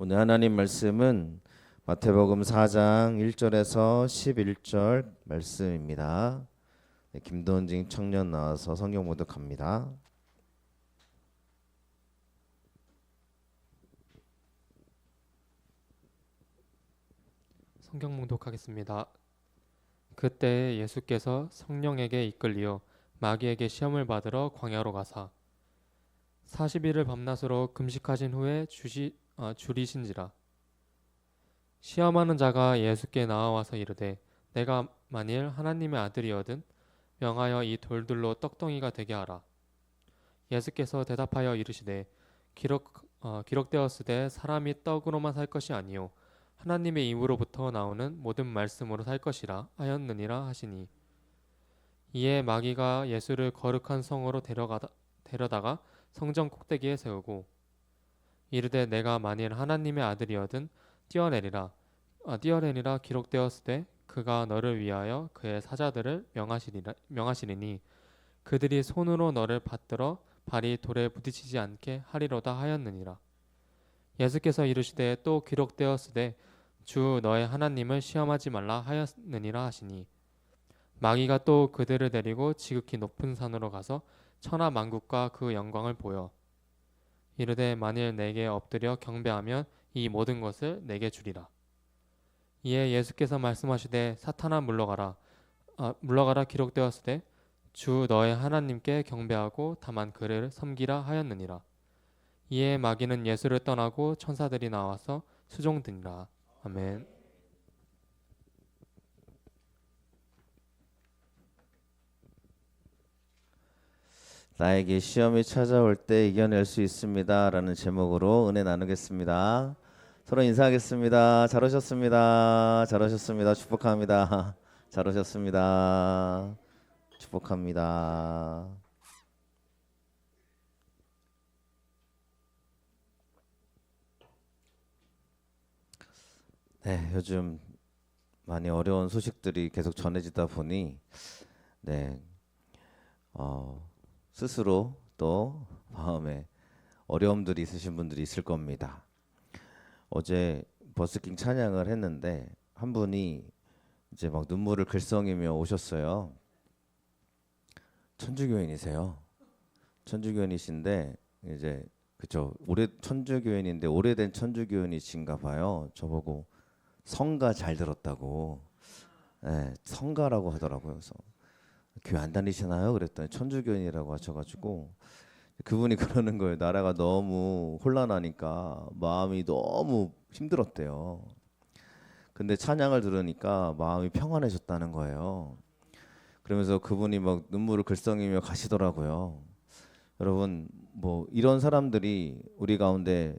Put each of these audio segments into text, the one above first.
오늘 하나님 말씀은 마태복음 4장 1절에서 11절 말씀입니다. 네, 김도은진 청년 나와서 성경 모독합니다. 성경 봉독하겠습니다. 그때 예수께서 성령에게 이끌리어 마귀에게 시험을 받으러 광야로 가사 40일을 밤낮으로 금식하신 후에 줄이신지라. 시험하는 자가 예수께 나와와서 이르되 내가 만일 하나님의 아들이거든 명하여 이 돌들로 떡덩이가 되게 하라. 예수께서 대답하여 이르시되 기록되었으되 사람이 떡으로만 살 것이 아니요 하나님의 입으로부터 나오는 모든 말씀으로 살 것이라 하였느니라 하시니, 이에 마귀가 예수를 거룩한 성으로 데려다가 성전 꼭대기에 세우고 이르되 내가 만일 하나님의 아들이거든 뛰어내리라 기록되었으되 그가 너를 위하여 그의 사자들을 명하시리니 그들이 손으로 너를 받들어 발이 돌에 부딪히지 않게 하리로다 하였느니라. 예수께서 이르시되 또 기록되었으되 주 너의 하나님을 시험하지 말라 하였느니라 하시니, 마귀가 또 그들을 데리고 지극히 높은 산으로 가서 천하 만국과 그 영광을 보여 이르되 만일 내게 엎드려 경배하면 이 모든 것을 내게 주리라. 이에 예수께서 말씀하시되 사탄아 물러가라 기록되었으되 주 너의 하나님께 경배하고 다만 그를 섬기라 하였느니라. 이에 마귀는 예수를 떠나고 천사들이 나와서 수종드니라. 아멘. 나에게 시험이 찾아올 때 이겨낼 수 있습니다 라는 제목으로 은혜 나누겠습니다. 서로 인사하겠습니다. 잘 오셨습니다. 잘 오셨습니다. 축복합니다. 잘 오셨습니다. 축복합니다. 네, 요즘 많이 어려운 소식들이 계속 전해지다 보니 스스로 또 마음에 어려움들이 있으신 분들이 있을 겁니다. 어제 버스킹 찬양을 했는데 한 분이 이제 막 눈물을 글썽이며 오셨어요. 천주교인이세요. 천주교인이신데 이제 그쵸, 천주교인인데 오래된 천주교인이신가 봐요. 저보고 성가 잘 들었다고, 성가라고 하더라고요. 그래서 교회 안 다니시나요? 그랬더니 천주교인이라고 하셔가지고 그분이 그러는 거예요. 나라가 너무 혼란하니까 마음이 너무 힘들었대요. 근데 찬양을 들으니까 마음이 평안해졌다는 거예요. 그러면서 그분이 막 눈물을 글썽이며 가시더라고요. 여러분, 뭐 이런 사람들이 우리 가운데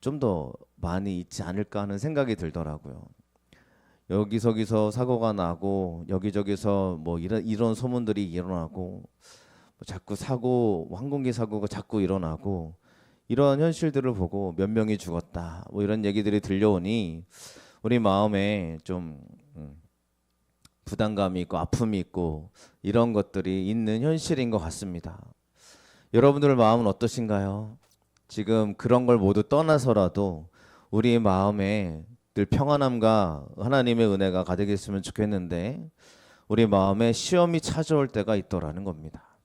좀 더 많이 있지 않을까 하는 생각이 들더라고요. 여기저기서 사고가 나고 여기저기서 뭐 이런 소문들이 일어나고 자꾸 항공기 사고가 자꾸 일어나고 이런 현실들을 보고 몇 명이 죽었다 뭐 이런 얘기들이 들려오니 우리 마음에 좀 부담감이 있고 아픔이 있고 이런 것들이 있는 현실인 것 같습니다. 여러분들 마음은 어떠신가요? 지금 그런 걸 모두 떠나서라도 우리 마음에 늘 평안함과 하나님의 은혜가 가득했으면 좋겠는데 우리 마음에 시험이 찾아올 때가 있더라는 겁니다.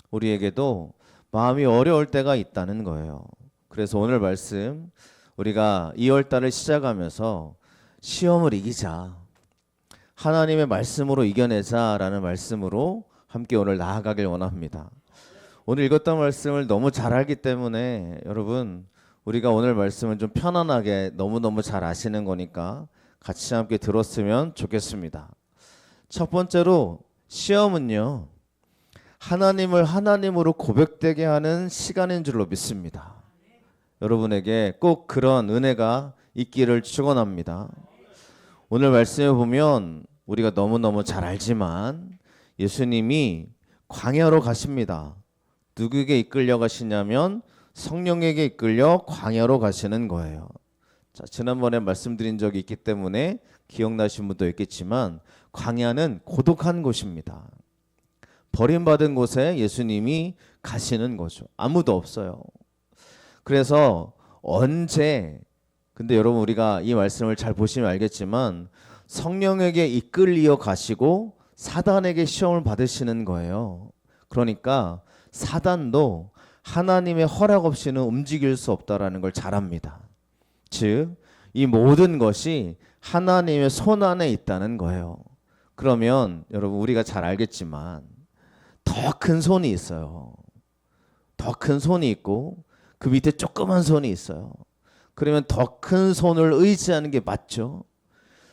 우리에게도 마음이 어려울 때가 있다는 거예요. 그래서 오늘 말씀 우리가 2월달을 시작하면서 시험을 이기자, 하나님의 말씀으로 이겨내자라는 말씀으로 함께 오늘 나아가길 원합니다. 오늘 읽었던 말씀을 너무 잘 알기 때문에 여러분 우리가 오늘 말씀을 좀 편안하게 너무너무 잘 아시는 거니까 같이 함께 들었으면 좋겠습니다. 첫 번째로 시험은요, 하나님을 하나님으로 고백되게 하는 시간인 줄로 믿습니다. 여러분에게 꼭 그런 은혜가 있기를 축원합니다. 오늘 말씀에 보면 우리가 너무너무 잘 알지만 예수님이 광야로 가십니다. 누구에게 이끌려 가시냐면 성령에게 이끌려 광야로 가시는 거예요. 자, 지난번에 말씀드린 적이 있기 때문에 기억나신 분도 있겠지만 광야는 고독한 곳입니다. 버림받은 곳에 예수님이 가시는 거죠. 아무도 없어요. 그래서 언제 근데 여러분 우리가 이 말씀을 잘 보시면 알겠지만 성령에게 이끌려 가시고 사단에게 시험을 받으시는 거예요. 그러니까 사단도 하나님의 허락 없이는 움직일 수 없다라는 걸 잘 압니다. 즉, 이 모든 것이 하나님의 손 안에 있다는 거예요. 그러면 여러분 우리가 잘 알겠지만 더 큰 손이 있어요. 더 큰 손이 있고 그 밑에 조그만 손이 있어요. 그러면 더 큰 손을 의지하는 게 맞죠.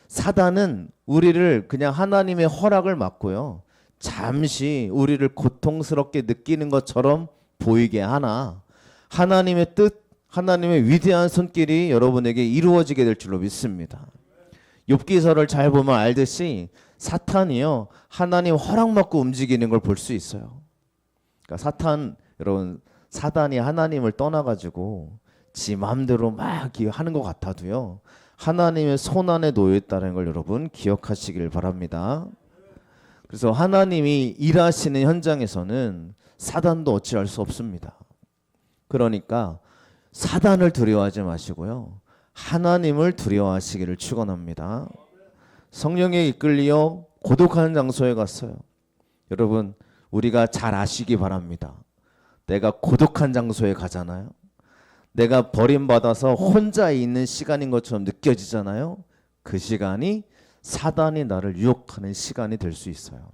사단은 우리를 그냥 하나님의 허락을 막고요, 잠시 우리를 고통스럽게 느끼는 것처럼 보이게 하나 하나님의 뜻, 하나님의 위대한 손길이 여러분에게 이루어지게 될 줄로 믿습니다. 욥기서를 잘 보면 알듯이 사탄이요, 하나님 허락 받고 움직이는 걸 볼 수 있어요. 그러니까 여러분 사단이 하나님을 떠나가지고 지 마음대로 막 하는 것 같아도요, 하나님의 손 안에 놓여 있다는 걸 여러분 기억하시길 바랍니다. 그래서 하나님이 일하시는 현장에서는 사단도 어찌할 수 없습니다. 그러니까 사단을 두려워하지 마시고요, 하나님을 두려워하시기를 축원합니다. 성령에 이끌려 고독한 장소에 갔어요. 여러분 우리가 잘 아시기 바랍니다. 내가 고독한 장소에 가잖아요. 내가 버림받아서 혼자 있는 시간인 것처럼 느껴지잖아요. 그 시간이 사단이 나를 유혹하는 시간이 될 수 있어요.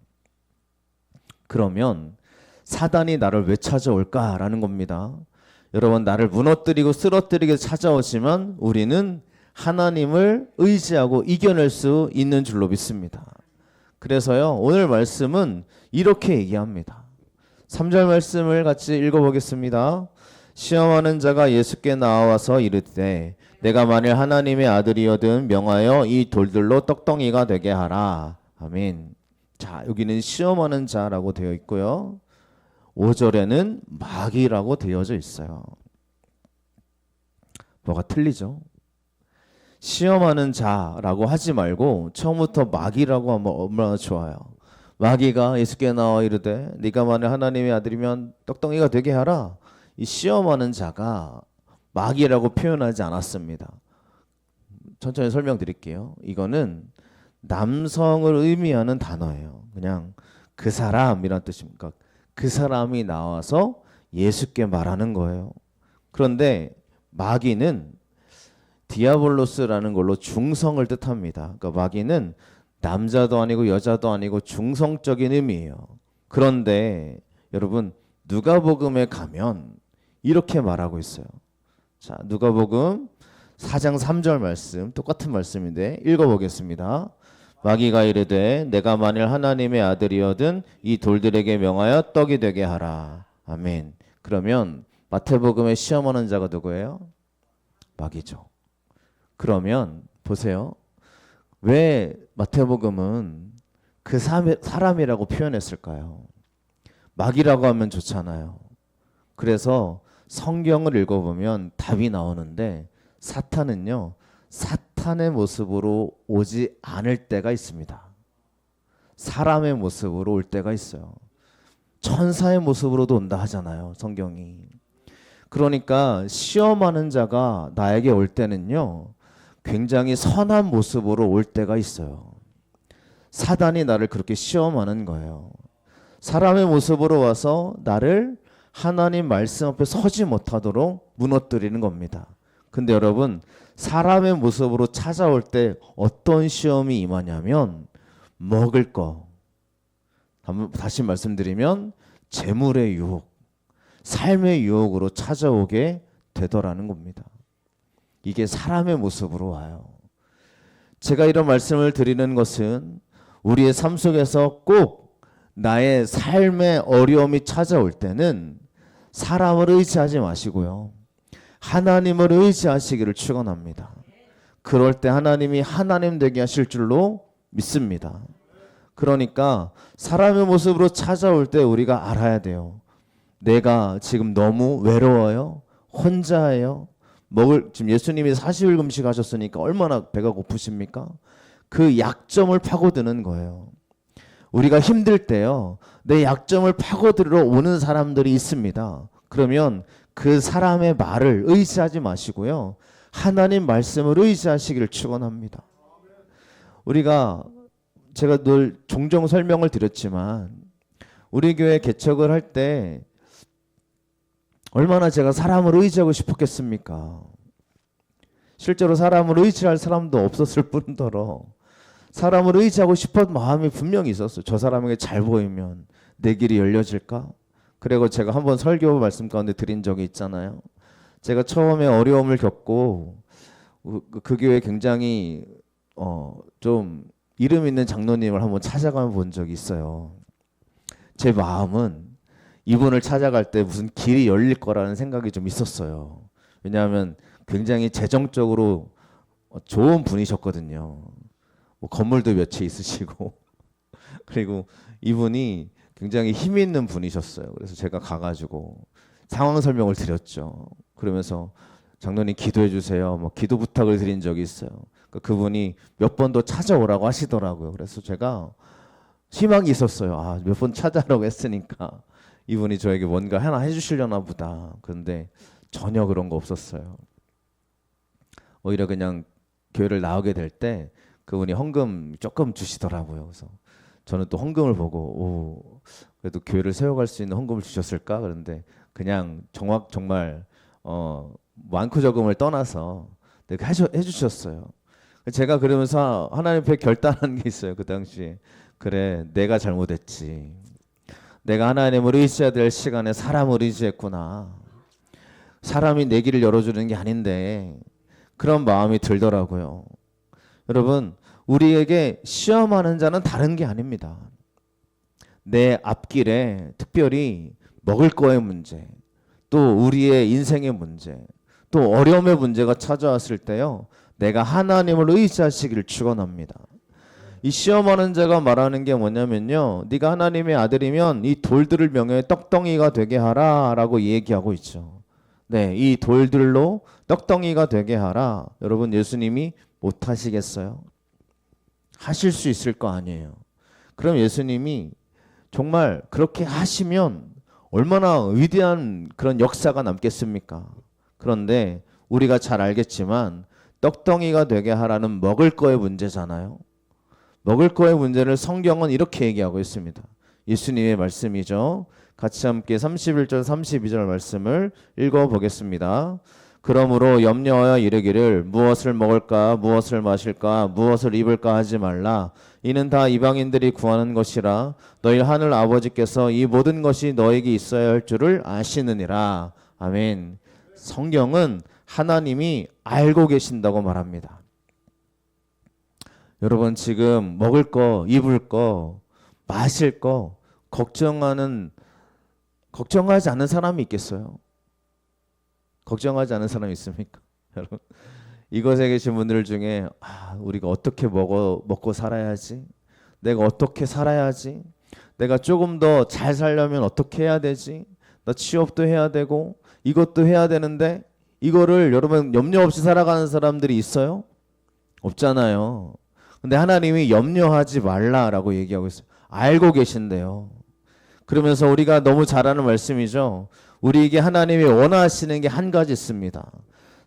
그러면 사단이 나를 왜 찾아올까라는 겁니다. 여러분 나를 무너뜨리고 쓰러뜨리게 찾아오시면 우리는 하나님을 의지하고 이겨낼 수 있는 줄로 믿습니다. 그래서요, 오늘 말씀은 이렇게 얘기합니다. 3절 말씀을 같이 읽어보겠습니다. 시험하는 자가 예수께 나와서 이르되 내가 만일 하나님의 아들이거든 명하여 이 돌들로 떡덩이가 되게 하라. 아멘. 자, 여기는 시험하는 자라고 되어 있고요, 5절에는 마귀라고 되어져 있어요. 뭐가 틀리죠? 시험하는 자라고 하지 말고 처음부터 마귀라고 하면 얼마나 좋아요. 마귀가 예수께 나와 이르되 네가 만일 하나님의 아들이면 떡덩이가 되게 하라. 이 시험하는 자가 마귀라고 표현하지 않았습니다. 천천히 설명드릴게요. 이거는 남성을 의미하는 단어예요. 그냥 그 사람이란 뜻입니까? 그 사람이 나와서 예수께 말하는 거예요. 그런데 마귀는 디아볼로스라는 걸로 중성을 뜻합니다. 그러니까 마귀는 남자도 아니고 여자도 아니고 중성적인 의미예요. 그런데 여러분 누가복음에 가면 이렇게 말하고 있어요. 자, 누가복음 4장 3절 말씀, 똑같은 말씀인데 읽어보겠습니다. 마귀가 이르되 내가 만일 하나님의 아들이거든 이 돌들에게 명하여 떡이 되게 하라. 아멘. 그러면 마태복음에 시험하는 자가 누구예요? 마귀죠. 그러면 보세요. 왜 마태복음은 그 사람이라고 표현했을까요? 마귀라고 하면 좋잖아요. 그래서 성경을 읽어보면 답이 나오는데 사탄은요, 사탄의 모습으로 오지 않을 때가 있습니다. 사람의 모습으로 올 때가 있어요. 천사의 모습으로도 온다 하잖아요, 성경이. 그러니까 시험하는 자가 나에게 올 때는요, 굉장히 선한 모습으로 올 때가 있어요. 사단이 나를 그렇게 시험하는 거예요. 사람의 모습으로 와서 나를 하나님 말씀 앞에 서지 못하도록 무너뜨리는 겁니다. 근데 여러분 사람의 모습으로 찾아올 때 어떤 시험이 임하냐면 먹을 거, 다시 말씀드리면 재물의 유혹, 삶의 유혹으로 찾아오게 되더라는 겁니다. 이게 사람의 모습으로 와요. 제가 이런 말씀을 드리는 것은 우리의 삶 속에서 꼭 나의 삶의 어려움이 찾아올 때는 사람을 의지하지 마시고요, 하나님을 의지하시기를 축원합니다. 그럴 때 하나님이 하나님 되게 하실 줄로 믿습니다. 그러니까 사람의 모습으로 찾아올 때 우리가 알아야 돼요. 내가 지금 너무 외로워요? 혼자예요? 지금 예수님이 40일 금식하셨으니까 얼마나 배가 고프십니까? 그 약점을 파고드는 거예요. 우리가 힘들 때요, 내 약점을 파고들어 오는 사람들이 있습니다. 그러면 그 사람의 말을 의지하지 마시고요, 하나님 말씀을 의지하시기를 축원합니다. 제가 늘 종종 설명을 드렸지만 우리 교회 개척을 할 때 얼마나 제가 사람을 의지하고 싶었겠습니까? 실제로 사람을 의지할 사람도 없었을 뿐더러 사람을 의지하고 싶은 마음이 분명히 있었어요. 저 사람에게 잘 보이면 내 길이 열려질까? 그리고 제가 한번 설교 말씀 가운데 드린 적이 있잖아요. 제가 처음에 어려움을 겪고 그 교회 굉장히 좀 이름 있는 장로님을 한번 찾아가 본 적이 있어요. 제 마음은 이분을 찾아갈 때 무슨 길이 열릴 거라는 생각이 좀 있었어요. 왜냐하면 굉장히 재정적으로 좋은 분이셨거든요. 뭐 건물도 몇 채 있으시고 그리고 이분이 굉장히 힘 있는 분이셨어요. 그래서 제가 가가지고 상황 설명을 드렸죠. 그러면서 장로님 기도해 주세요. 뭐 기도 부탁을 드린 적이 있어요. 그분이 몇 번 더 찾아오라고 하시더라고요. 그래서 제가 희망이 있었어요. 몇 번 찾아오라고 했으니까 이분이 저에게 뭔가 하나 해주시려나 보다. 그런데 전혀 그런 거 없었어요. 오히려 그냥 교회를 나오게 될 때 그분이 헌금 조금 주시더라고요. 그래서 저는 또 헌금을 보고 그래도 교회를 세워갈 수 있는 헌금을 주셨을까? 그런데 그냥 정말 많고 적음을 떠나서 해주셨어요. 제가 그러면서 하나님 앞에 결단한 게 있어요. 그 당시에 그래 내가 잘못했지. 내가 하나님을 의지해야 될 시간에 사람을 의지했구나. 사람이 내 길을 열어주는 게 아닌데 그런 마음이 들더라고요. 여러분 우리에게 시험하는 자는 다른 게 아닙니다. 내 앞길에 특별히 먹을 거의 문제, 또 우리의 인생의 문제, 또 어려움의 문제가 찾아왔을 때요, 내가 하나님을 의지하시기를 축원합니다. 이 시험하는 자가 말하는 게 뭐냐면요, 네가 하나님의 아들이면 이 돌들을 명예 떡덩이가 되게 하라라고 얘기하고 있죠. 네, 이 돌들로 떡덩이가 되게 하라. 여러분 예수님이 못 하시겠어요? 하실 수 있을 거 아니에요. 그럼 예수님이 정말 그렇게 하시면 얼마나 위대한 그런 역사가 남겠습니까? 그런데 우리가 잘 알겠지만 떡덩이가 되게 하라는 먹을 거의 문제잖아요. 먹을 거의 문제를 성경은 이렇게 얘기하고 있습니다. 예수님의 말씀이죠. 같이 함께 31절 32절 말씀을 읽어보겠습니다. 그러므로 염려하여 이르기를 무엇을 먹을까 무엇을 마실까 무엇을 입을까 하지 말라. 이는 다 이방인들이 구하는 것이라. 너희 하늘 아버지께서 이 모든 것이 너에게 있어야 할 줄을 아시느니라. 아멘. 성경은 하나님이 알고 계신다고 말합니다. 여러분 지금 먹을 거, 입을 거, 마실 거 걱정하지 않는 사람이 있겠어요? 걱정하지 않는 사람이 있습니까? 여러분 이곳에 계신 분들 중에 우리가 어떻게 먹고 살아야지? 내가 어떻게 살아야지? 내가 조금 더 잘 살려면 어떻게 해야 되지? 나 취업도 해야 되고 이것도 해야 되는데 이거를 여러분 염려 없이 살아가는 사람들이 있어요? 없잖아요. 근데 하나님이 염려하지 말라라고 얘기하고 있어요. 알고 계신데요. 그러면서 우리가 너무 잘 아는 말씀이죠. 우리에게 하나님이 원하시는 게 한 가지 있습니다.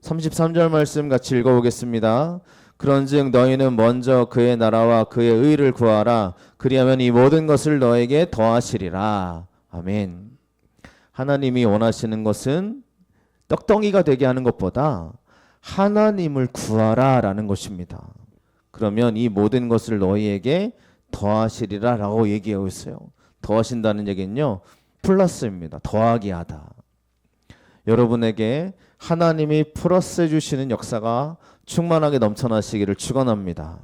33절 말씀 같이 읽어보겠습니다. 그런즉 너희는 먼저 그의 나라와 그의 의를 구하라. 그리하면 이 모든 것을 너에게 더하시리라. 아멘. 하나님이 원하시는 것은 떡덩이가 되게 하는 것보다 하나님을 구하라라는 것입니다. 그러면 이 모든 것을 너희에게 더하시리라 라고 얘기하고 있어요. 더하신다는 얘기는요, 플러스입니다. 더하기 하다. 여러분에게 하나님이 플러스 해주시는 역사가 충만하게 넘쳐나시기를 축원합니다.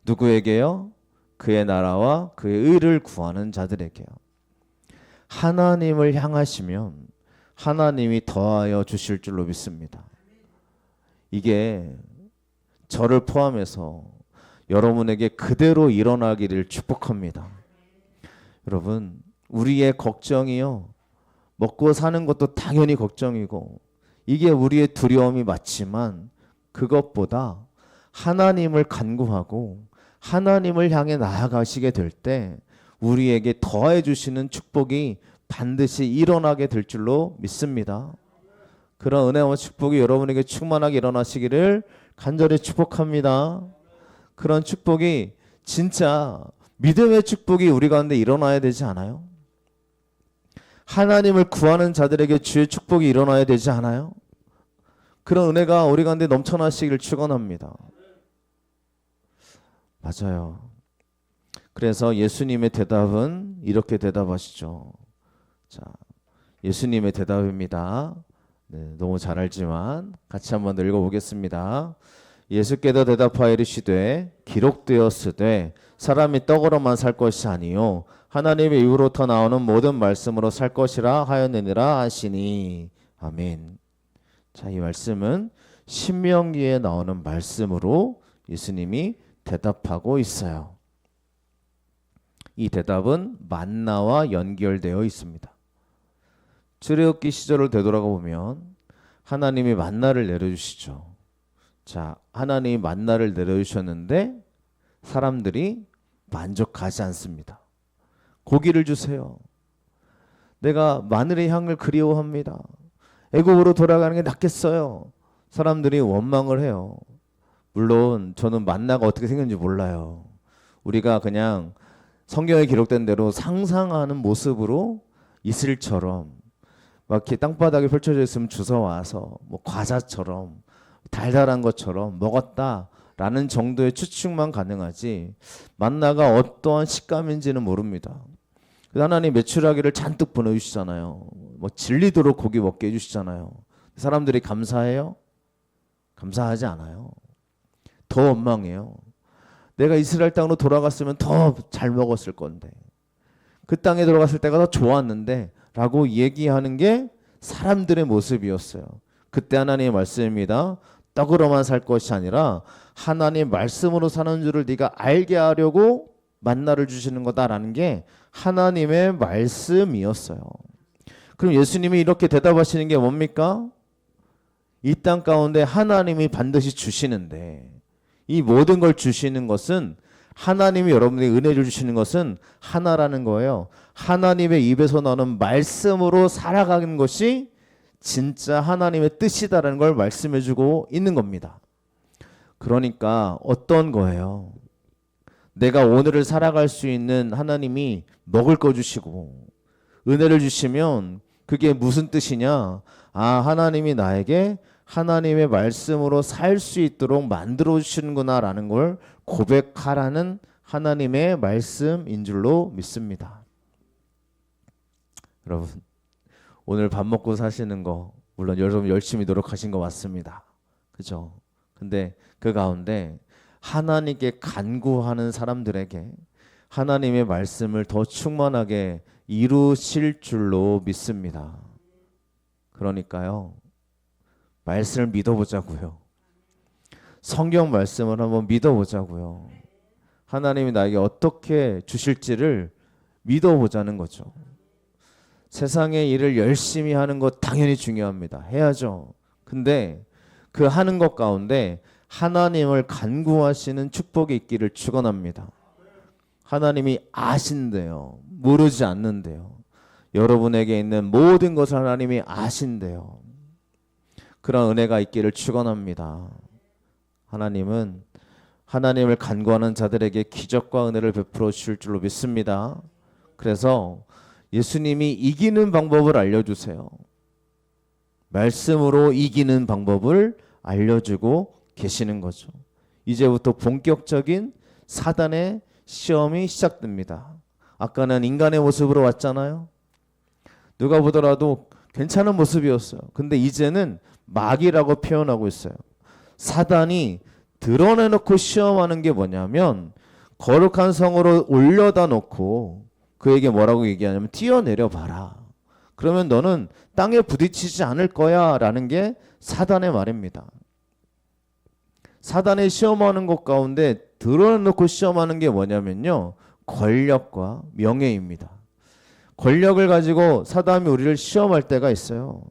누구에게요? 그의 나라와 그의 의를 구하는 자들에게요. 하나님을 향하시면 하나님이 더하여 주실 줄로 믿습니다. 이게 저를 포함해서 여러분에게 그대로 일어나기를 축복합니다. 여러분 우리의 걱정이요, 먹고 사는 것도 당연히 걱정이고 이게 우리의 두려움이 맞지만 그것보다 하나님을 간구하고 하나님을 향해 나아가시게 될 때 우리에게 더해 주시는 축복이 반드시 일어나게 될 줄로 믿습니다. 그런 은혜와 축복이 여러분에게 충만하게 일어나시기를 간절히 축복합니다. 그런 축복이 진짜 믿음의 축복이 우리 가운데 일어나야 되지 않아요? 하나님을 구하는 자들에게 주의 축복이 일어나야 되지 않아요? 그런 은혜가 우리 가운데 넘쳐나시기를 축원합니다. 맞아요. 그래서 예수님의 대답은 이렇게 대답하시죠. 자, 예수님의 대답입니다. 네, 너무 잘 알지만 같이 한번 더 읽어보겠습니다. 예수께서 대답하여 이르시되 기록되었으되 사람이 떡으로만 살 것이 아니요 하나님의 입으로부터 나오는 모든 말씀으로 살 것이라 하였느니라 하시니. 아멘. 자, 이 말씀은 신명기에 나오는 말씀으로 예수님이 대답하고 있어요. 이 대답은 만나와 연결되어 있습니다. 출애굽기 시절을 되돌아가 보면 하나님이 만나를 내려주시죠. 자, 하나님이 만나를 내려주셨는데 사람들이 만족하지 않습니다. 고기를 주세요. 내가 마늘의 향을 그리워합니다. 애굽으로 돌아가는 게 낫겠어요. 사람들이 원망을 해요. 물론 저는 만나가 어떻게 생겼는지 몰라요. 우리가 그냥 성경에 기록된 대로 상상하는 모습으로 이슬처럼 막 이렇게 땅바닥에 펼쳐져 있으면 주워와서 뭐 과자처럼 달달한 것처럼 먹었다라는 정도의 추측만 가능하지 만나가 어떠한 식감인지는 모릅니다. 하나님 메추라기를 잔뜩 보내주시잖아요. 뭐 질리도록 고기 먹게 해주시잖아요. 사람들이 감사해요? 감사하지 않아요. 더 원망해요. 내가 이스라엘 땅으로 돌아갔으면 더 잘 먹었을 건데 그 땅에 들어갔을 때가 더 좋았는데 라고 얘기하는 게 사람들의 모습이었어요. 그때 하나님의 말씀입니다. 떡으로만 살 것이 아니라 하나님의 말씀으로 사는 줄을 네가 알게 하려고 만나를 주시는 거다라는 게 하나님의 말씀이었어요. 그럼 예수님이 이렇게 대답하시는 게 뭡니까? 이 땅 가운데 하나님이 반드시 주시는데 이 모든 걸 주시는 것은 하나님이 여러분에게 은혜를 주시는 것은 하나라는 거예요. 하나님의 입에서 나오는 말씀으로 살아가는 것이 진짜 하나님의 뜻이다라는 걸 말씀해 주고 있는 겁니다. 그러니까 어떤 거예요? 내가 오늘을 살아갈 수 있는 하나님이 먹을 거 주시고 은혜를 주시면 그게 무슨 뜻이냐? 아, 하나님이 나에게 하나님의 말씀으로 살 수 있도록 만들어 주시는구나라는 걸 고백하라는 하나님의 말씀인 줄로 믿습니다. 여러분, 오늘 밥 먹고 사시는 거 물론 여러분 열심히 노력하신 거 맞습니다. 그죠? 근데 그 가운데 하나님께 간구하는 사람들에게 하나님의 말씀을 더 충만하게 이루실 줄로 믿습니다. 그러니까요, 말씀을 믿어보자고요. 성경 말씀을 한번 믿어보자고요. 하나님이 나에게 어떻게 주실지를 믿어보자는 거죠. 세상의 일을 열심히 하는 것 당연히 중요합니다. 해야죠. 근데 그 하는 것 가운데 하나님을 간구하시는 축복이 있기를 축원합니다. 하나님이 아신대요. 모르지 않는데요. 여러분에게 있는 모든 것을 하나님이 아신대요. 그런 은혜가 있기를 축원합니다. 하나님은 하나님을 간구하는 자들에게 기적과 은혜를 베풀어 주실 줄로 믿습니다. 그래서 예수님이 이기는 방법을 알려주세요. 말씀으로 이기는 방법을 알려주고 계시는 거죠. 이제부터 본격적인 사단의 시험이 시작됩니다. 아까는 인간의 모습으로 왔잖아요. 누가 보더라도 괜찮은 모습이었어요. 근데 이제는 마귀라고 표현하고 있어요. 사단이 드러내놓고 시험하는 게 뭐냐면 거룩한 성으로 올려다 놓고 그에게 뭐라고 얘기하냐면 뛰어내려 봐라. 그러면 너는 땅에 부딪히지 않을 거야 라는 게 사단의 말입니다. 사단의 시험하는 것 가운데 드러내놓고 시험하는 게 뭐냐면요, 권력과 명예입니다. 권력을 가지고 사단이 우리를 시험할 때가 있어요.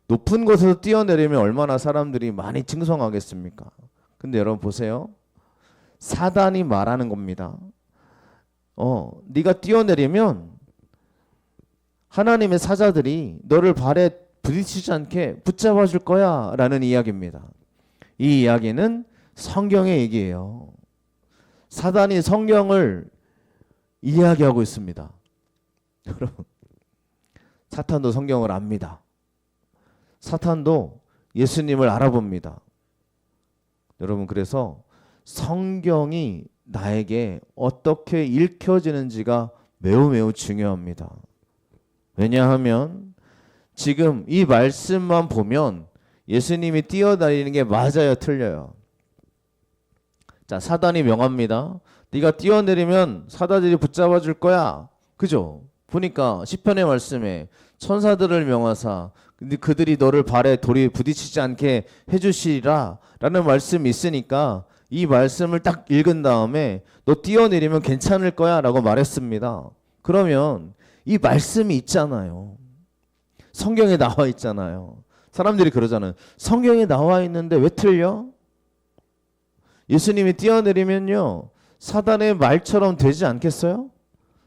높은 곳에서 뛰어내리면 얼마나 사람들이 많이 칭송하겠습니까? 근데 여러분 보세요. 사단이 말하는 겁니다. 네가 뛰어내리면 하나님의 사자들이 너를 발에 부딪히지 않게 붙잡아 줄 거야 라는 이야기입니다. 이 이야기는 성경의 얘기예요. 사단이 성경을 이야기하고 있습니다. 여러분, 사탄도 성경을 압니다. 사탄도 예수님을 알아봅니다. 여러분, 그래서 성경이 나에게 어떻게 읽혀지는지가 매우 매우 중요합니다. 왜냐하면 지금 이 말씀만 보면 예수님이 뛰어다니는 게 맞아요, 틀려요? 자, 사단이 명합니다. 네가 뛰어내리면 사자들이 붙잡아 줄 거야. 그죠? 보니까 시편의 말씀에 천사들을 명하사 근데 그들이 너를 발에 돌이 부딪히지 않게 해주시리라 라는 말씀이 있으니까 이 말씀을 딱 읽은 다음에 너 뛰어내리면 괜찮을 거야 라고 말했습니다. 그러면 이 말씀이 있잖아요. 성경에 나와 있잖아요. 사람들이 그러잖아요. 성경에 나와 있는데 왜 틀려? 예수님이 뛰어내리면요 사단의 말처럼 되지 않겠어요?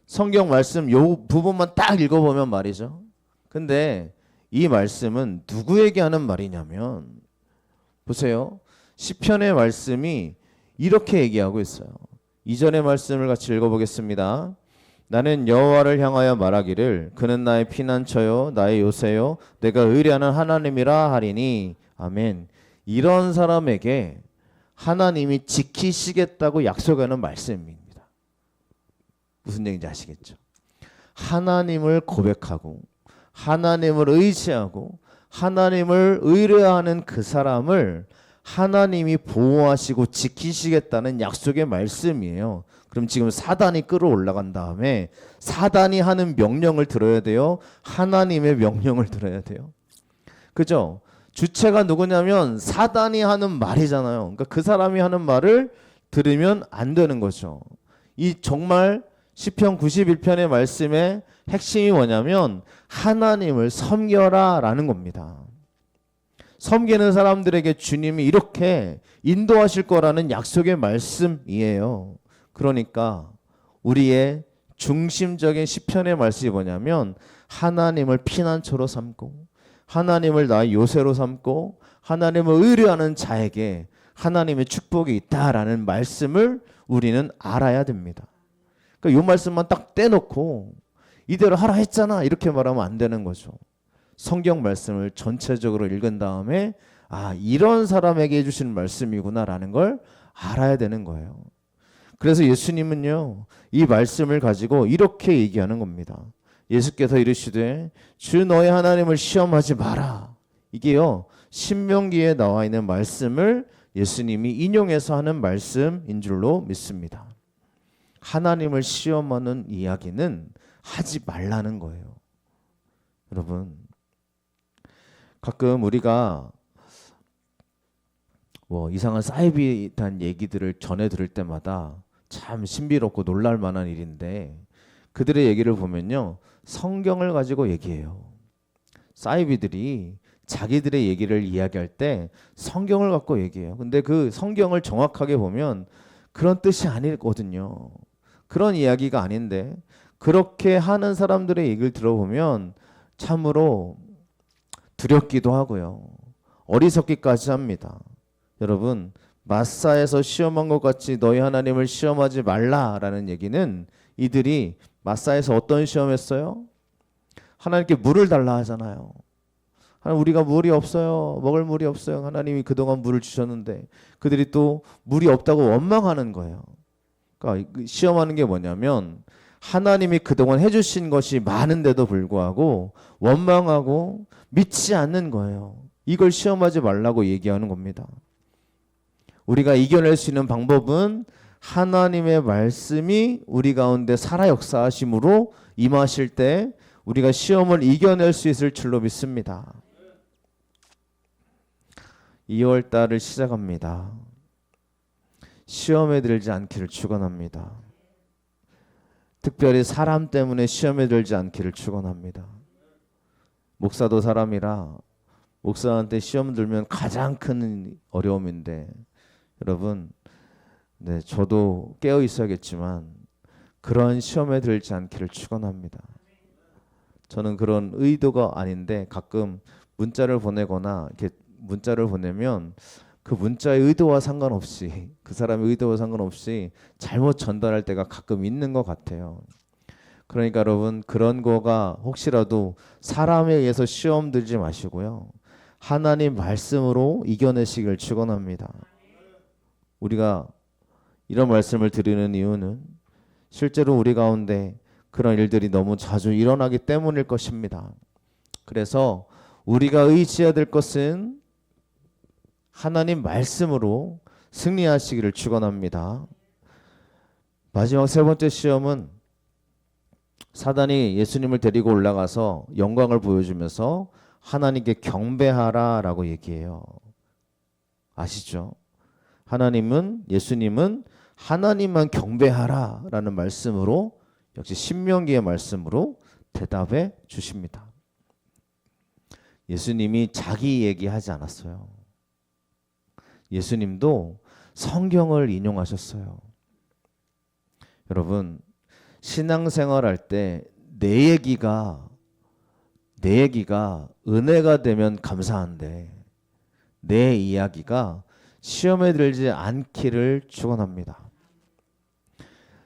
성경 말씀 요 부분만 딱 읽어보면 말이죠. 근데 이 말씀은 누구에게 하는 말이냐면 보세요. 시편의 말씀이 이렇게 얘기하고 있어요. 이전의 말씀을 같이 읽어보겠습니다. 나는 여호와를 향하여 말하기를 그는 나의 피난처요 나의 요새요 내가 의뢰하는 하나님이라 하리니 아멘. 이런 사람에게 하나님이 지키시겠다고 약속하는 말씀입니다. 무슨 얘기인지 아시겠죠? 하나님을 고백하고 하나님을 의지하고 하나님을 의뢰하는 그 사람을 하나님이 보호하시고 지키시겠다는 약속의 말씀이에요. 그럼 지금 사단이 끌어올라간 다음에 사단이 하는 명령을 들어야 돼요? 하나님의 명령을 들어야 돼요? 그죠? 주체가 누구냐면 사단이 하는 말이잖아요. 그러니까 그 사람이 하는 말을 들으면 안 되는 거죠. 이 정말 시편 91편의 말씀의 핵심이 뭐냐면 하나님을 섬겨라 라는 겁니다. 섬기는 사람들에게 주님이 이렇게 인도하실 거라는 약속의 말씀이에요. 그러니까 우리의 중심적인 시편의 말씀이 뭐냐면 하나님을 피난처로 삼고 하나님을 나의 요새로 삼고 하나님을 의뢰하는 자에게 하나님의 축복이 있다라는 말씀을 우리는 알아야 됩니다. 그러니까 이 말씀만 딱 떼놓고 이대로 하라 했잖아 이렇게 말하면 안 되는 거죠. 성경 말씀을 전체적으로 읽은 다음에 아 이런 사람에게 해주시는 말씀이구나라는 걸 알아야 되는 거예요. 그래서 예수님은요 이 말씀을 가지고 이렇게 얘기하는 겁니다. 예수께서 이르시되 주 너의 하나님을 시험하지 마라. 이게요 신명기에 나와 있는 말씀을 예수님이 인용해서 하는 말씀인 줄로 믿습니다. 하나님을 시험하는 이야기는 하지 말라는 거예요. 여러분 가끔 우리가 뭐 이상한 사이비에 대한 얘기들을 전해 들을 때마다 참 신비롭고 놀랄 만한 일인데 그들의 얘기를 보면요 성경을 가지고 얘기해요. 사이비들이 자기들의 얘기를 이야기할 때 성경을 갖고 얘기해요. 근데 그 성경을 정확하게 보면 그런 뜻이 아니거든요. 그런 이야기가 아닌데 그렇게 하는 사람들의 얘기를 들어보면 참으로 두렵기도 하고요. 어리석기까지 합니다. 여러분 마사에서 시험한 것 같이 너희 하나님을 시험하지 말라라는 얘기는 이들이 마사에서 어떤 시험했어요? 하나님께 물을 달라 하잖아요. 하나님 우리가 물이 없어요. 먹을 물이 없어요. 하나님이 그동안 물을 주셨는데 그들이 또 물이 없다고 원망하는 거예요. 그러니까 시험하는 게 뭐냐면 하나님이 그동안 해주신 것이 많은데도 불구하고 원망하고 믿지 않는 거예요. 이걸 시험하지 말라고 얘기하는 겁니다. 우리가 이겨낼 수 있는 방법은 하나님의 말씀이 우리 가운데 살아 역사하심으로 임하실 때 우리가 시험을 이겨낼 수 있을 줄로 믿습니다. 2월 달을 시작합니다. 시험에 들지 않기를 축원합니다. 특별히 사람 때문에 시험에 들지 않기를 축원합니다. 목사도 사람이라 목사한테 시험 들면 가장 큰 어려움인데 여러분 네, 저도 깨어 있어야겠지만 그런 시험에 들지 않기를 축원합니다. 저는 그런 의도가 아닌데 가끔 문자를 보내거나 이렇게 문자를 보내면 그 문자의 의도와 상관없이 그 사람의 의도와 상관없이 잘못 전달할 때가 가끔 있는 것 같아요. 그러니까 여러분 그런 거가 혹시라도 사람에 의해서 시험 들지 마시고요. 하나님 말씀으로 이겨내시길 축원합니다. 우리가 이런 말씀을 드리는 이유는 실제로 우리 가운데 그런 일들이 너무 자주 일어나기 때문일 것입니다. 그래서 우리가 의지해야 될 것은 하나님 말씀으로 승리하시기를 축원합니다. 마지막 세 번째 시험은 사단이 예수님을 데리고 올라가서 영광을 보여주면서 하나님께 경배하라라고 얘기해요. 아시죠? 예수님은 하나님만 경배하라라는 말씀으로 역시 신명기의 말씀으로 대답해 주십니다. 예수님이 자기 얘기하지 않았어요. 예수님도 성경을 인용하셨어요. 여러분 신앙생활 할 때 내 얘기가 은혜가 되면 감사한데 내 이야기가 시험에 들지 않기를 축원합니다.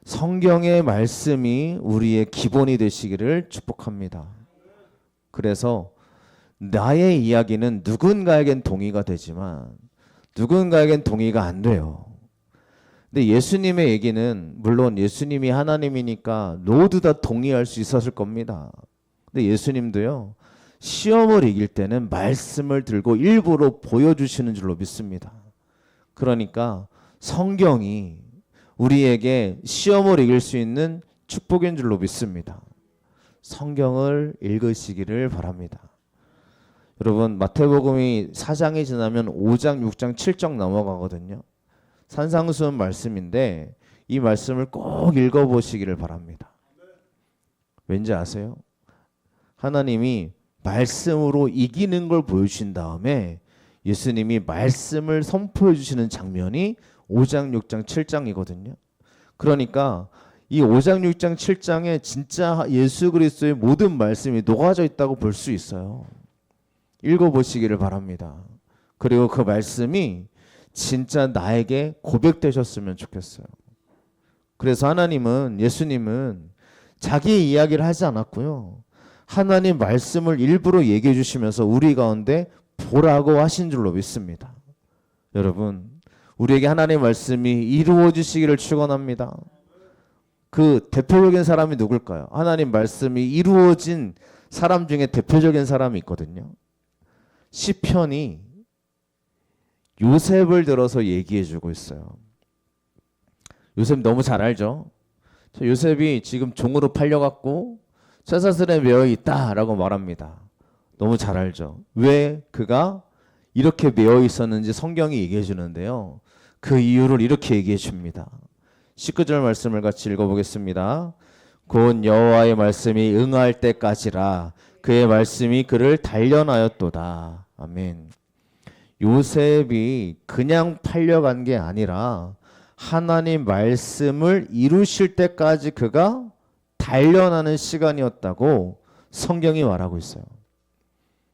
성경의 말씀이 우리의 기본이 되시기를 축복합니다. 그래서 나의 이야기는 누군가에겐 동의가 되지만 누군가에겐 동의가 안 돼요. 근데 예수님의 얘기는 물론 예수님이 하나님이니까 모두 다 동의할 수 있었을 겁니다. 근데 예수님도요 시험을 이길 때는 말씀을 들고 일부러 보여주시는 줄로 믿습니다. 그러니까 성경이 우리에게 시험을 이길 수 있는 축복인 줄로 믿습니다. 성경을 읽으시기를 바랍니다. 여러분 마태복음이 4장이 지나면 5장, 6장, 7장 넘어가거든요. 산상수훈 말씀인데 이 말씀을 꼭 읽어보시기를 바랍니다. 왠지 아세요? 하나님이 말씀으로 이기는 걸 보여주신 다음에 예수님이 말씀을 선포해 주시는 장면이 5장, 6장, 7장이거든요. 그러니까 이 5장, 6장, 7장에 진짜 예수 그리스도의 모든 말씀이 녹아져 있다고 볼 수 있어요. 읽어보시기를 바랍니다. 그리고 그 말씀이 진짜 나에게 고백되셨으면 좋겠어요. 그래서 예수님은 자기 이야기를 하지 않았고요. 하나님 말씀을 일부러 얘기해 주시면서 우리 가운데 보라고 하신 줄로 믿습니다. 여러분, 우리에게 하나님 말씀이 이루어지시기를 축원합니다. 그 대표적인 사람이 누굴까요? 하나님 말씀이 이루어진 사람 중에 대표적인 사람이 있거든요. 시편이 요셉을 들어서 얘기해 주고 있어요. 요셉 너무 잘 알죠? 요셉이 지금 종으로 팔려갔고 쇠사슬에 매어 있다라고 말합니다. 너무 잘 알죠? 왜 그가 이렇게 매어 있었는지 성경이 얘기해 주는데요. 그 이유를 이렇게 얘기해 줍니다. 19절 말씀을 같이 읽어보겠습니다. 곧 여호와의 말씀이 응할 때까지라 그의 말씀이 그를 단련하였도다. 아멘. 요셉이 그냥 팔려간 게 아니라 하나님 말씀을 이루실 때까지 그가 단련하는 시간이었다고 성경이 말하고 있어요.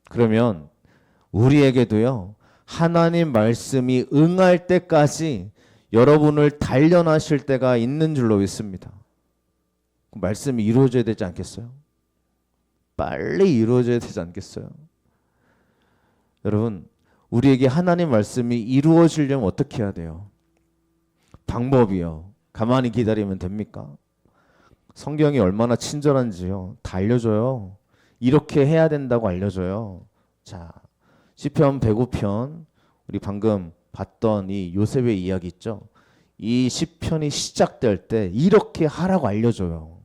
그러면 우리에게도요 하나님 말씀이 응할 때까지 여러분을 단련하실 때가 있는 줄로 믿습니다. 그 말씀이 이루어져야 되지 않겠어요? 빨리 이루어져야 되지 않겠어요? 여러분, 우리에게 하나님 말씀이 이루어지려면 어떻게 해야 돼요? 방법이요. 가만히 기다리면 됩니까? 성경이 얼마나 친절한지요. 다 알려줘요. 이렇게 해야 된다고 알려줘요. 자, 시편 105편 우리 방금 봤던 이 요셉의 이야기 있죠. 이 시편이 시작될 때 이렇게 하라고 알려줘요.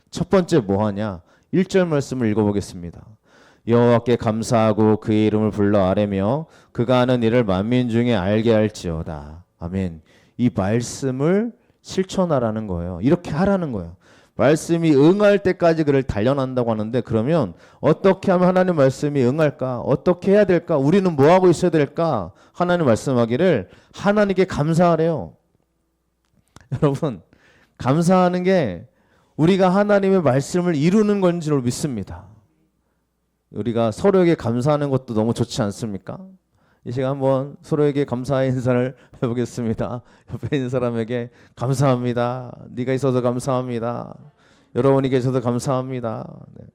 첫 번째 뭐 하냐? 1절 말씀을 읽어보겠습니다. 여호와께 감사하고 그의 이름을 불러 아뢰며 그가 하는 일을 만민 중에 알게 할지어다. 아멘. 이 말씀을 실천하라는 거예요. 이렇게 하라는 거예요. 말씀이 응할 때까지 그를 단련한다고 하는데 그러면 어떻게 하면 하나님 말씀이 응할까? 어떻게 해야 될까? 우리는 뭐 하고 있어야 될까? 하나님 말씀하기를 하나님께 감사하래요. 여러분, 감사하는 게 우리가 하나님의 말씀을 이루는 건 줄 믿습니다. 우리가 서로에게 감사하는 것도 너무 좋지 않습니까? 이 시간 한번 서로에게 감사의 인사를 해보겠습니다. 옆에 있는 사람에게 감사합니다. 네가 있어서 감사합니다. 여러분이 계셔서 감사합니다. 네.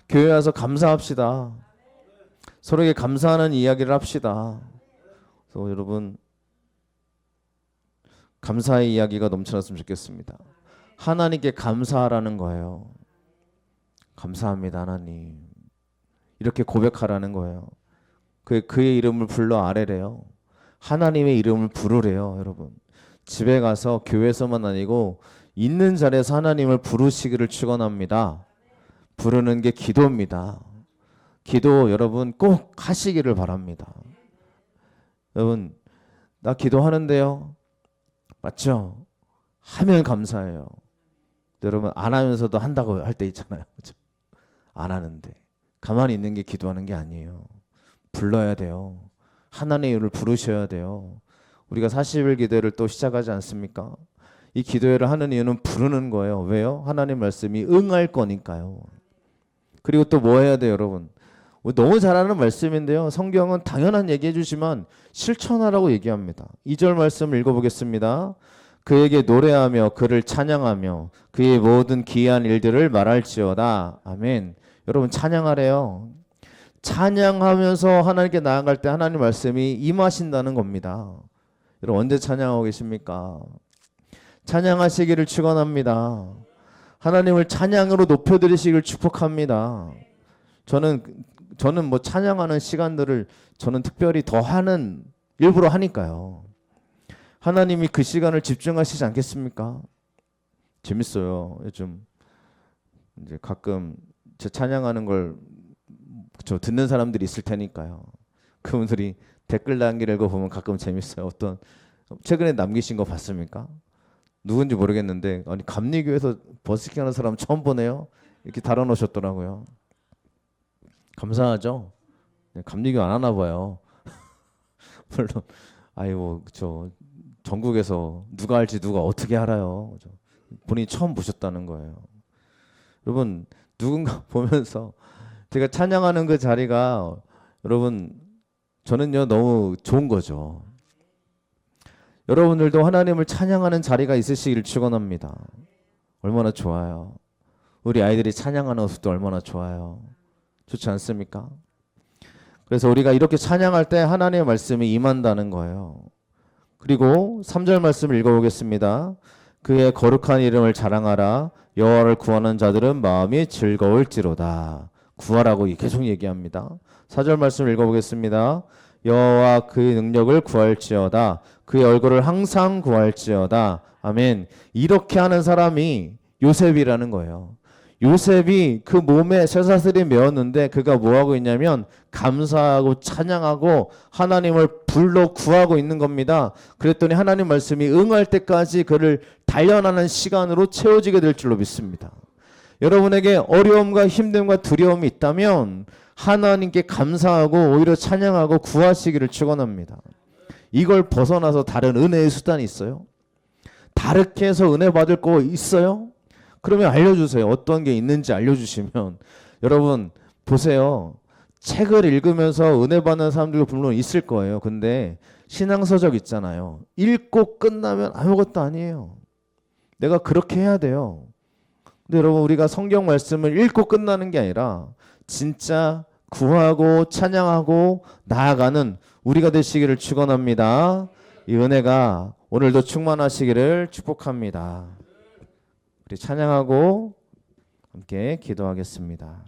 교회 와서 감사합시다. 서로에게 감사하는 이야기를 합시다. 그래서 여러분 감사의 이야기가 넘쳐났으면 좋겠습니다. 하나님께 감사하라는 거예요. 감사합니다, 하나님. 이렇게 고백하라는 거예요. 그의 이름을 불러 아래래요. 하나님의 이름을 부르래요, 여러분. 집에 가서 교회에서만 아니고 있는 자리에서 하나님을 부르시기를 축원합니다. 부르는 게 기도입니다. 기도 여러분 꼭 하시기를 바랍니다. 여러분 나 기도하는데요. 맞죠? 하면 감사해요. 여러분 안 하면서도 한다고 할 때 있잖아요. 그렇죠? 안 하는데 가만히 있는 게 기도하는 게 아니에요. 불러야 돼요. 하나님의 이름을 부르셔야 돼요. 우리가 40일 기도를 또 시작하지 않습니까? 이 기도회를 하는 이유는 부르는 거예요. 왜요? 하나님 말씀이 응할 거니까요. 그리고 또 뭐 해야 돼요, 여러분? 너무 잘하는 말씀인데요. 성경은 당연한 얘기해 주지만 실천하라고 얘기합니다. 2절 말씀 읽어보겠습니다. 그에게 노래하며 그를 찬양하며 그의 모든 기이한 일들을 말할지어다. 아멘. 여러분 찬양하래요. 찬양하면서 하나님께 나아갈 때 하나님 말씀이 임하신다는 겁니다. 여러분 언제 찬양하고 계십니까? 찬양하시기를 축원합니다. 하나님을 찬양으로 높여드리시기를 축복합니다. 저는 뭐 찬양하는 시간들을 저는 특별히 더 하는 일부러 하니까요. 하나님이 그 시간을 집중하시지 않겠습니까? 재밌어요. 요즘 이제 가끔 제 찬양하는 걸 저 듣는 사람들이 있을 테니까요. 그분들이 댓글 남기는 거 보면 가끔 재밌어요. 어떤 최근에 남기신 거 봤습니까? 누군지 모르겠는데 아니 감리교에서 버스킹 하는 사람 처음 보네요. 이렇게 달아놓으셨더라고요. 감사하죠. 감리교 안 하나 봐요. 물론 아이고 저 전국에서 누가 알지 누가 어떻게 알아요. 본인이 처음 보셨다는 거예요. 여러분 누군가 보면서 제가 찬양하는 그 자리가 여러분 저는요 너무 좋은 거죠. 여러분들도 하나님을 찬양하는 자리가 있으시기를 축원합니다. 얼마나 좋아요. 우리 아이들이 찬양하는 모습도 얼마나 좋아요. 좋지 않습니까? 그래서 우리가 이렇게 찬양할 때 하나님의 말씀이 임한다는 거예요. 그리고 3절 말씀을 읽어보겠습니다. 그의 거룩한 이름을 자랑하라. 여호와를 구하는 자들은 마음이 즐거울지로다. 구하라고 계속 얘기합니다. 4절 말씀을 읽어보겠습니다. 여호와 그의 능력을 구할지어다. 그의 얼굴을 항상 구할지어다. 아멘. 이렇게 하는 사람이 요셉이라는 거예요. 요셉이 그 몸에 쇠사슬이 메었는데 그가 뭐하고 있냐면 감사하고 찬양하고 하나님을 불러 구하고 있는 겁니다. 그랬더니 하나님 말씀이 응할 때까지 그를 단련하는 시간으로 채워지게 될 줄로 믿습니다. 여러분에게 어려움과 힘듦과 두려움이 있다면 하나님께 감사하고 오히려 찬양하고 구하시기를 축원합니다. 이걸 벗어나서 다른 은혜의 수단이 있어요? 다르게 해서 은혜 받을 거 있어요? 그러면 알려주세요. 어떤 게 있는지 알려주시면. 여러분 보세요. 책을 읽으면서 은혜 받는 사람들도 물론 있을 거예요. 근데 신앙서적 있잖아요. 읽고 끝나면 아무것도 아니에요. 내가 그렇게 해야 돼요. 근데 여러분 우리가 성경 말씀을 읽고 끝나는 게 아니라 진짜 구하고 찬양하고 나아가는 우리가 되시기를 축원합니다. 이 은혜가 오늘도 충만하시기를 축복합니다. 우리 찬양하고 함께 기도하겠습니다.